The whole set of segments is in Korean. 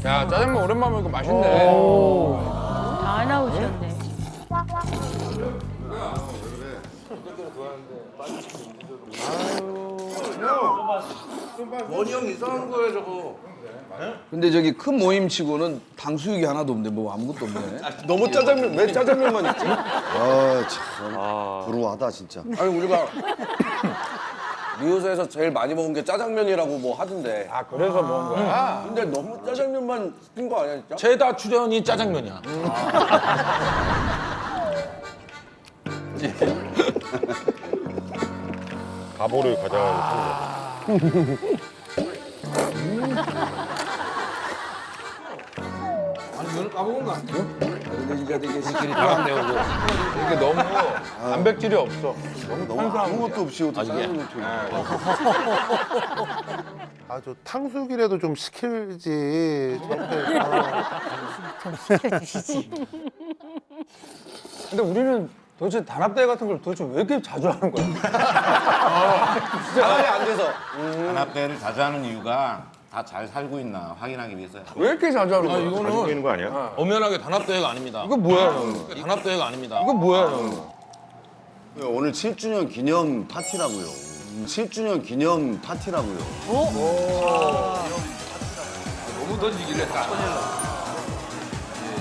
야, 짜장면 오랜만에 먹으니까 맛있네. 다 나오셨네. 원이 형 이상한 거예요 저거. 근데 저기 큰 모임치고는 탕수육이 하나도 없네. 뭐 아무것도 없네. 너무 짜장면 왜 짜장면만 있지? 참 불우하다 진짜. 아니 우리가 리허설에서 제일 많이 먹은 게 짜장면이라고 뭐 하던데. 아, 그래서 먹은 거야? 근데 너무 짜장면만 시킨 거 아니야 진짜? 최다 출연이 짜장면이야. 가보를 가져가는 아니 이거는 까먹은 거 아니에요? 근데 진짜 되게 끼리 다 데우고. 이게 너무 단백질이 없어. 너무 아무것도 없이 어떻게 짜장면 튀겨. 아, 저 탕수육이라도 좀 시킬지. 저렇게. 근데 우리는 도대체 단합대회 같은 걸 도대체 왜 이렇게 자주 하는 거야? 가만히 안 돼서. 단합대회를 자주 하는 이유가 다 잘 살고 있나 확인하기 위해서요. 왜 이렇게 자주 하는 거야? 가지고 있는 거 아니야? 엄연하게 단합대회가 아닙니다. 이거 뭐야, 형? 단합대회가 아닙니다. 이거 뭐야, 형? 오늘 7주년 기념 파티라고요. 7주년 기념 파티라고요.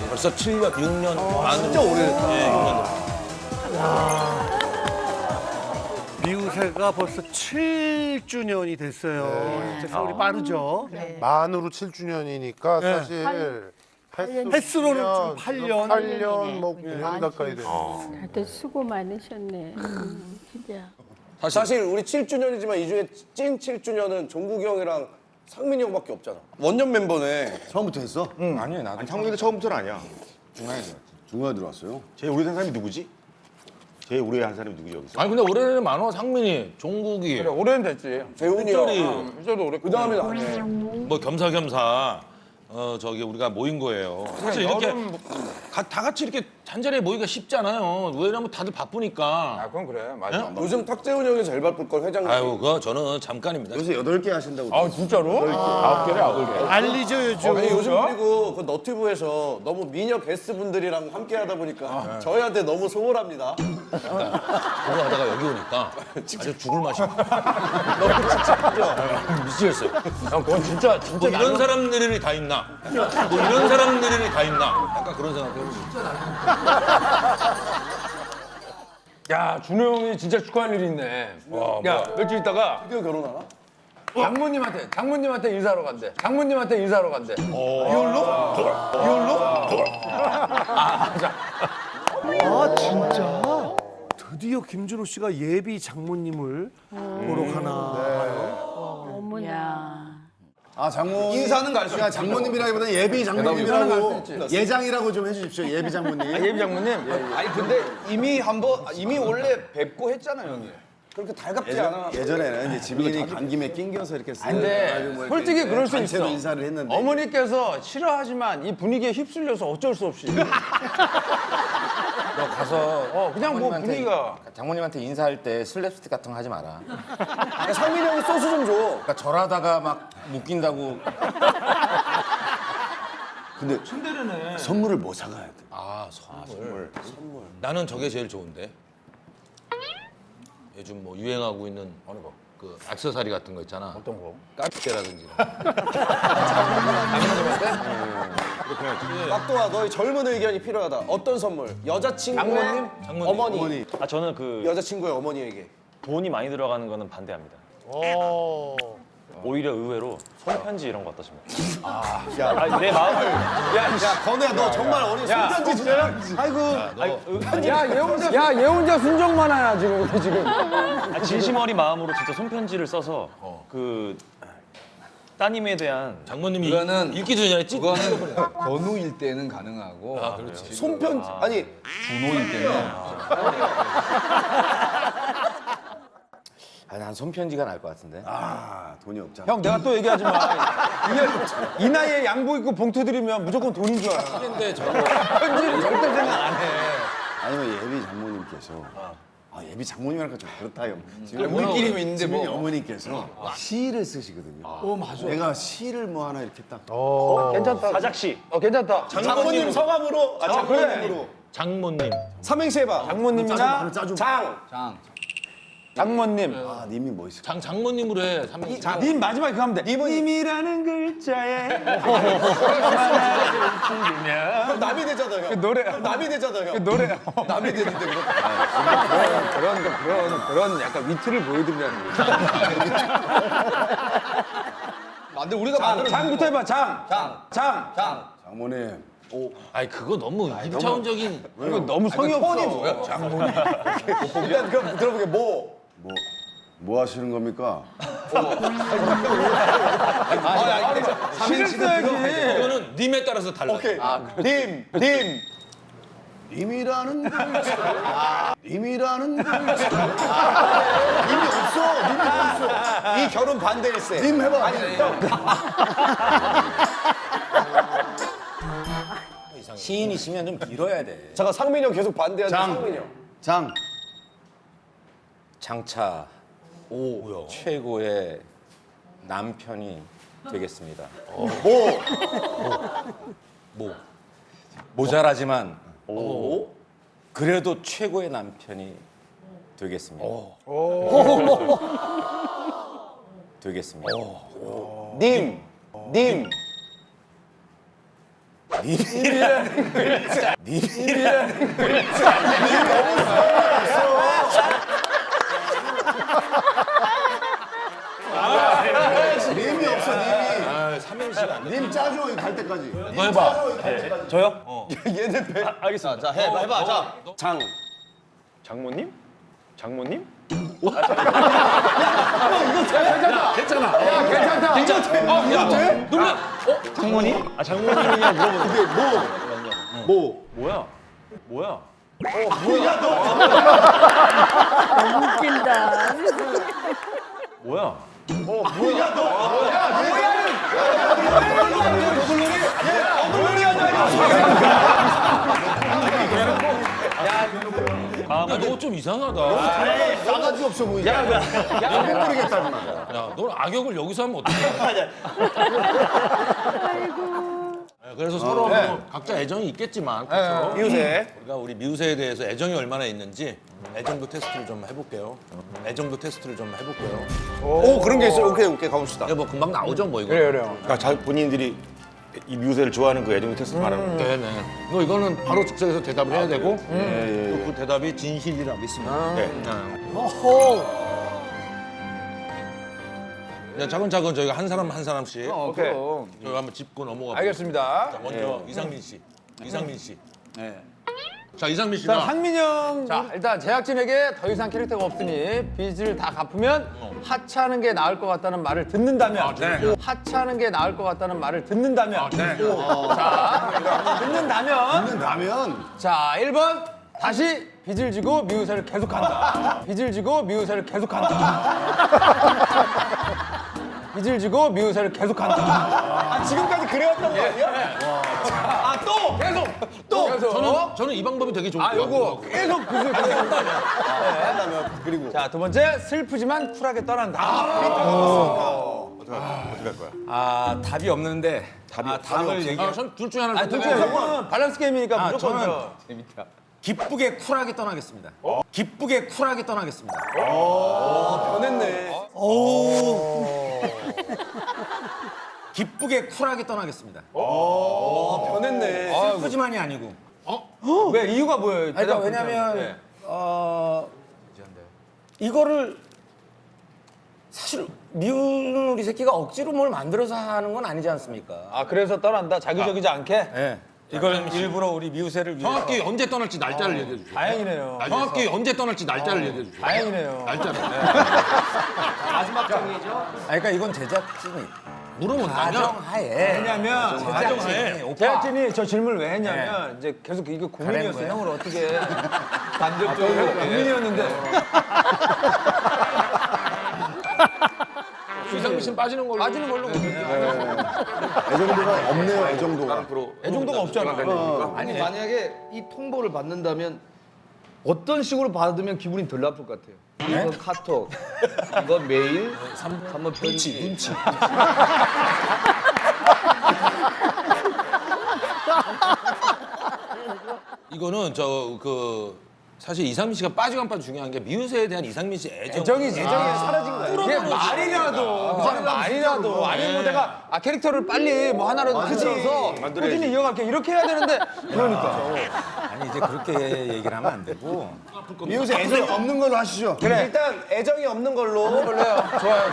벌써 7년, 6년 만으로. 진짜 오래됐다. 예, 6년. 미우새가 벌써 7주년이 됐어요. 진짜 세월이 빠르죠. 만으로 7주년이니까 사실 횟수로는 좀 8년. 8년 뭐 9년 가까이 됐어. 다들 수고 많으셨네. 진짜. 사실 우리 7주년이지만 이 중에 찐 7주년은 종국이 형이랑 상민이 형밖에 없잖아. 원년 멤버네. 처음부터 했어? 아니요 나도 상민이도 처음부터는 아니야. 중간에 들었지. 중간에 들어왔어요. 제일 오래된 사람이 누구지? 제일 오래 한 사람이 누구지 여기서? 아니 근데 올해는 많어. 상민이, 종국이, 그래, 오래는 됐지. 재훈이 햇절이. 형. 진짜도 오래. 그 다음에 나네. 뭐 겸사겸사 저기 우리가 모인 거예요. 사실 이렇게 다 같이 이렇게 한자리에 모이기가 쉽지 않아요. 왜냐면 다들 바쁘니까. 아, 그건 그래. 맞아. 요즘 탁재훈 형이 제일 바쁠 걸 회장님. 아유, 그거 저는 잠깐입니다. 요새 8개 하신다고. 아, 진짜로? 9개래, 9개. 알리죠, 요즘. 아니 요즘 그리고 그 너튜브에서 너무 미녀 게스트분들이랑 함께 하다 보니까 저희한테 너무 소홀합니다. 그거 하다가 여기 오니까 아주 죽을 맛이 나. 너무 칙칙하죠? 미치겠어요. 형, 그건 진짜 뭐 이런 사람들이 다 있나? 뭐 이런 사람들이 다 있나? 약간 그런 생각 해보고. 야, 준호 형이 진짜 축하할 일이 있네. 야, 며칠 있다가 드디어 결혼하나? 장모님한테 인사하러 간대. 장모님한테 인사하러 간대. 아, 진짜? 드디어 김준호 씨가 예비 장모님을 보러 가나 봐요. 어머나. 아 장모 인사는 갈 수 있어. 장모님이라기보다 예비 장모님이라고 예장이라고 좀 해주십시오. 예비 장모님. 예비 장모님? 아니 근데 이미 원래 뵙고 했잖아요, 형님. 그렇게 달갑지 않아. 예전에는 이제 지민이 간 김에 낑겨서 이렇게 근데 솔직히 그럴 수 단체로 있어. 인사를 했는데 어머니께서 싫어하지만 이 분위기에 휩쓸려서 어쩔 수 없이. 너 가서 그냥 뭐 분위기가. 장모님한테 인사할 때 슬랩스틱 같은 거 하지 마라. 야, 상민이 형이 소스 좀 줘. 그러니까 절하다가 막 묶인다고. 근데 선물을 뭐 사가야 돼? 아 선물. 나는 저게 제일 좋은데. 요즘 뭐 유행하고 있는 어느 거? 그 액세서리 같은 거 있잖아. 어떤 거? 까짓대라든지. 깍도아 너의 젊은 의견이 필요하다. 어떤 선물? 여자친구의 장모님? 어머니. 아 저는 그 여자친구의 어머니에게. 돈이 많이 들어가는 거는 반대합니다. 오히려 의외로 손편지 이런 거 어떠십니까? 아, 내 마음을 야, 건우야 너 정말 어린 손편지 진짜. 아이고. 얘 혼자 순정 만화야, 지금. 진심 어린 마음으로 진짜 손편지를 써서 그 따님에 대한 장모님이 그거는- 읽기 전에 찍. 그거는 건우일 때는 가능하고 그렇지. 손편지. 아니 준호일 때는 아, 난 손편지가 나을 것 같은데. 아 돈이 없잖아. 형, 내가 또 얘기하지 마. 이게 이 나이에 양복 입고 봉투 드리면 무조건 돈인 줄 알아. 근데 저 편지는 절대 생각 안 해. 아니면 예비 장모님께서 아, 예비 장모님이랄까 좀 그렇다 형. 우리끼리 있는데 지민이 뭐. 어머니께서 시를 쓰시거든요. 맞아. 내가 시를 뭐 하나 이렇게 딱. 괜찮다. 사작시. 괜찮다. 장모님 성함으로. 장모님으로. 장모님. 삼행시 해봐. 장모님이나 장모님. 아, 님이 뭐 있어? 장모님으로 해. 삼행시. 님 마지막에 그거 하면 돼. 님이라는 글자에 그럼 남이 되잖아 형. 노래. 그럼 남이 되잖아 형. 노래. 남이 되는데 그거. 그런 약간 위트를 보여드리려는 거지. 근데 우리가 만드는 장부터 해봐. 장. 장모님. 아니 그거 너무 입차원적인. 이거 너무 성의 없어. 일단 그럼 들어보게 뭐 하시는 겁니까? 시를 써야지. 이거는 님에 따라서 달라. 오케이. 님. 님이라는 글자. 님이라는 글자. 님이 없어. 이 결혼 반대일세. 님 해봐. 시인이시면 좀 길어야 돼. 잠깐 상민이 형 계속 반대하는데 상민이 형. 장. 장차 최고의 남편이 되겠습니다. 모자라지만 그래도 최고의 남편이 되겠습니다. 되겠습니다. 님. 님이라는 글자. 님이라는 글자. 님이 없어. 님이. 삼행시가 안 돼. 님 짜줘 갈 때까지. 너 해봐. 저요? 얘는 배. 알겠습니다. 자, 해봐. 자. 장. 장모님? 장모님? 야, 놀라. 장모님? 아 장모님이냐 물어보는 뭐? 뭐야? 웃긴다. 뭐야? 야, 너 좀 이상하다. 싸가지 없어 보이냐? 야, 모르겠다. 야, 넌 악역을 여기서 하면 어떡해? 그래서 서로 뭐 각자 애정이 있겠지만 그렇죠? 미우새. 우리가 우리 미우새에 대해서 애정이 얼마나 있는지 애정도 테스트를 좀 해볼게요. 애정도 테스트를 좀 해볼게요. 오 그런 게 있어요. 오케이 가봅시다. 이거 뭐 금방 나오죠 뭐 이거. 그래요. 본인들이 이 뮤세를 좋아하는 그 애정 테스트 말하는 거. 네네. 너 이거는 바로 즉석에서 대답을 해야 되고 그 대답이 진실이라고 믿습니다. 네. 네, 차근차근 저희가 한 사람 한 사람씩 오케이. 저희가 한번 짚고 넘어가. 알겠습니다. 자, 먼저 이상민 씨. 이상민 씨. 네. 자 이상민 자, 씨가 상민이 형. 자, 일단 제작진에게 더 이상 캐릭터가 없으니 빚을 다 갚으면 하차하는 게 나을 것 같다는 말을 듣는다면 하차하는 게 나을 것 같다는 말을 듣는다면 자, 나면 자, 1번 다시 빚을 지고 미우새를 계속한다. 빚을 지고 미우새를 계속한다. 빚을 지고 미우새를 계속한다. 아 지금까지 그래왔던 거 아니야? 저는 이 방법이 되게 좋을 것 아, 같아요. 요거 계속 빚을 계속한다면. 그리고 자, 두 번째 슬프지만 쿨하게 떠난다. 아 답이 없는데 답을 얘기. 전둘 중에 하나를 아니, 둘 중에 이거는 밸런스 게임이니까 무조건 저는 저. 기쁘게 쿨하게 떠나겠습니다. 기쁘게 쿨하게 떠나겠습니다. 변했네. 기쁘게 쿨하게 떠나겠습니다. 변했네. 슬프지만이 아니고. 왜 이유가 뭐예요? 아니, 그러니까 왜냐면 이거를 사실 미운 우리 새끼가 억지로 뭘 만들어서 하는 건 아니지 않습니까? 아, 그래서 떠난다. 자기적이지 않게. 네. 이걸 일부러 우리 미우새를 위해서. 정확히 언제 떠날지 날짜를 얘기해 주세요. 다행이네요. 정확히 언제 떠날지 날짜를 얘기해 주세요. 다행이네요. 날짜를. 그러니까 이건 제작진이 물어본다면 가정하에. 왜냐면 가정하에 오빠. 제작진이 저 질문을 왜 했냐면 이제 계속 이게 고민이었어요. 거야? 형을 어떻게 만들죠? 고민이었는데. 이상민 씨는 빠지는 걸로. 빠지는 걸로. 애정도가 없네요. 애정도가. 애정도가 없잖아. 아니 만약에 이 통보를 받는다면 어떤 식으로 받으면 기분이 덜 나쁠 것 같아요? 이거 카톡, 이거 메일, 3번 편지. 눈치. 이거는 사실 이상민 씨가 빠지고 안 빠지고 중요한 게 미우새에 대한 이상민 씨 애정이 사라진 거야. 이게 말이라도 말이라도 아니면 뭐 내가 캐릭터를 빨리 뭐 하나라도 만들어서 꾸준히 이어갈게 이렇게 해야 되는데 그러니까 아니 이제 그렇게 얘기를 하면 안 되고. 미우새 애정이 없는 걸로 하시죠. 그래. 일단 애정이 없는 걸로. 볼래요? 좋아요.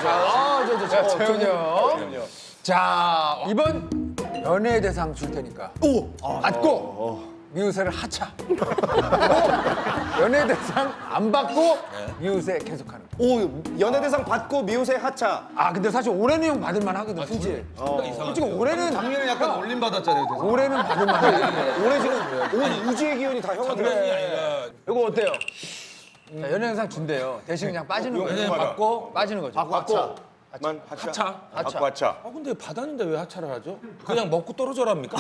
재훈이 형. 자 이번 연예 대상 줄 테니까 받고 미우새를 하차. 연예 대상 안 받고 미우새 계속하는. 오, 연예대상 받고 미우새 하차. 근데 사실 올해는 형 받을만 하거든, 솔직히. 솔직히 올해는 작년에 약간 올림 받았잖아요. 대상. 올해는 받을만 해. 올해 지금 온 우주의 기운이 다 형한테. 이거 어때요? 자, 연예 대상 준대요. 대신 그냥 빠지는 거예요. 연예인 받고 빠지는 거죠. 받고. 하차. 근데 받았는데 왜 하차를 하죠? 그냥 먹고 떨어져랍니까?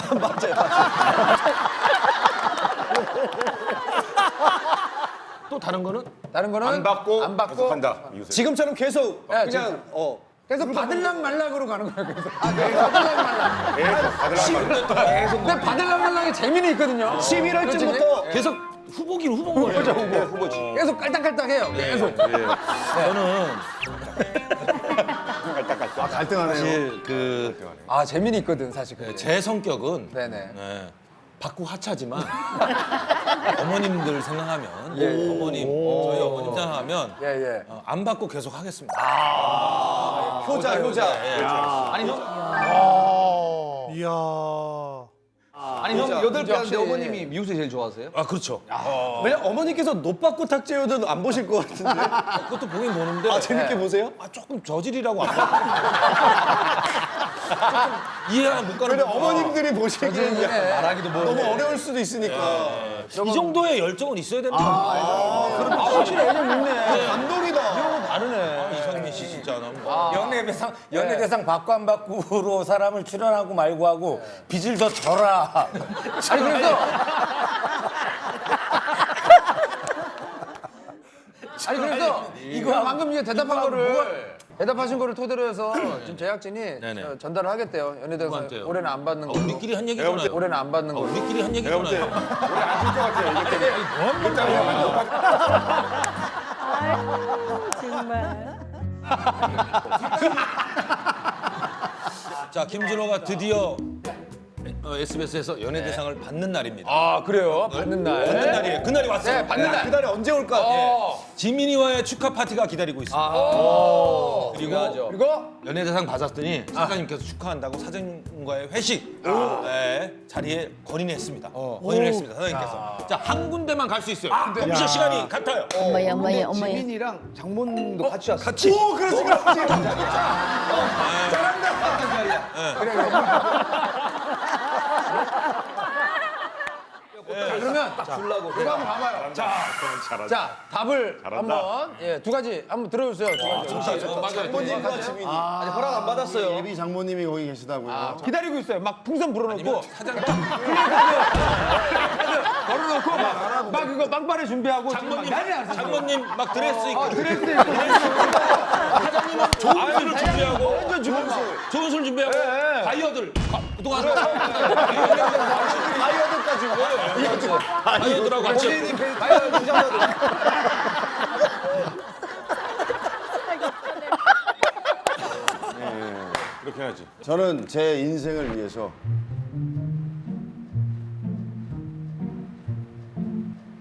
또 다른 거는? 다른 거는 안 받고 계속한다. 지금처럼 계속 네, 그냥 계속 받을랑 말락으로 가는 거야. 계속. 받을랑 말락. 계속. 근데 받을랑 말락에 재미는 있거든요. 11월쯤부터 계속 후보긴 후보인 거예요. 후보지. 계속 깔딱깔딱해요. 계속. 저는 갈등하네요. 사실 재미는 있거든, 사실. 그게. 제 성격은 네네. 받고 하차지만 어머님들 생각하면 저희 어머님 생각하면 예. 안 받고 계속 하겠습니다. 효자. 아니 형, 이야. 아니 형 8개 하는데 어머님이 미우새 제일 좋아하세요? 아 그렇죠. 왜냐 어머니께서 노받고 탁재우든 안 보실 것 같은데. 그것도 보긴 보는데 재밌게 보세요? 조금 저질이라고 안 봐요. 조금 이해가 못 가는. 근데 어머님들이 보시기에는 말하기도 너무 어려울 수도 있으니까. 이 정도의 열정은 있어야 되는 거 아니에요? 확실히 애정 있네. 감동이다. 다르네. 이상민 씨 진짜 너무. 연예 대상 받고 안 받고로 사람을 출연하고 말고 하고 빚을 더 져라. 아니 그래서 이거 방금 이제 대답하신 거를 토대로 해서 지금 제작진이 네네. 전달을 하겠대요. 연예대상 누구한테요? 올해는 안 받는 거. 우리끼리 한 얘기잖아요. 올해는 안 받는 거. 우리끼리 한 얘기잖아요. 정말. 자, 김준호가 드디어 SBS에서 연예대상을 받는 날입니다. 그래요? 받는 날. 받는 날이에요. 그날이 왔어요. 네, 받는 날. 그날이 언제 올까? 지민이와의 축하 파티가 기다리고 있습니다. 그리고 연예대상 받았더니 사장님께서 축하한다고 사장님과의 회식 자리에 건의했습니다. 건의했습니다. 사장님께서. 자, 한 군데만 갈 수 있어요. 동시에 시간이 같아요. 엄마야. 지민이랑 장모님도 같이 왔어요. 같이. 오, 그렇지. 그러면 이거 한번 봐봐요. 자, 답을 한번 두 가지 한번 들어주세요. 두 가지. 장모님과 지민이. 아직 허락 안 받았어요. 예비 장모님이 거기 계시다고요. 기다리고 있어요. 막 풍선 불어놓고 사장님 걸어놓고 막 이거 빵빠레 준비하고 장모님 막 드레스 입고 사장님은 좋은 술을 준비하고 좋은 술 준비하고 바이어들 그동안 바이어들하고 같이 그렇게 해야지. 저는 제 인생을 위해서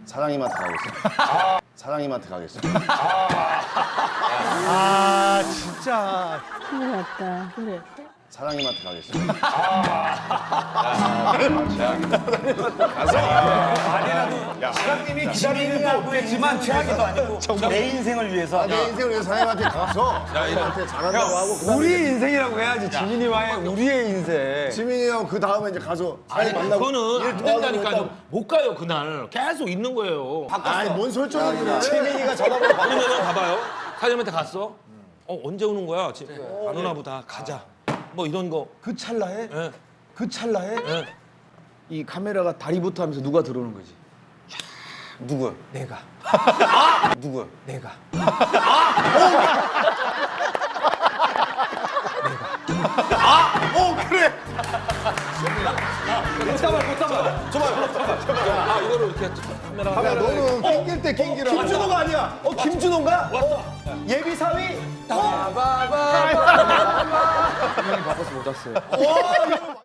사장님한테 가겠습니다. 사장님한테 가겠습니다. 진짜. 큰일 났다. 그래. 사장님한테 가겠습니다. 사장님이 기다리는 거겠지만 최악이도 아니고 내 인생을 위해서. 내 인생을 위해서 사장님한테 가서 사장님한테 잘한다고 하고 그다음에 우리 인생이라고 해야지. 지민이와의 우리의 인생. 지민이 형 그 다음에 이제 가서 아니 만나고 그거는 일 안 도와주고 된다니까요. 했다고. 못 가요 그날. 계속 있는 거예요. 아니 뭔 설정을 그래. 지민이가 전화번호 받으면 아니면 봐봐요. 사장님한테 갔어. 언제 오는 거야? 안 오나 보다. 가자. 뭐 이런 거. 그 찰나에 예. 그 찰나에 예. 이 카메라가 다리부터 하면서 누가 들어오는 거지. 누구야? 내가. 누구야? 내가. 야, 너는 낑길 때 낑기라. 김준호가 아니야. 김준호인가? 예비 4위. 형이 바빠서 못 왔어요.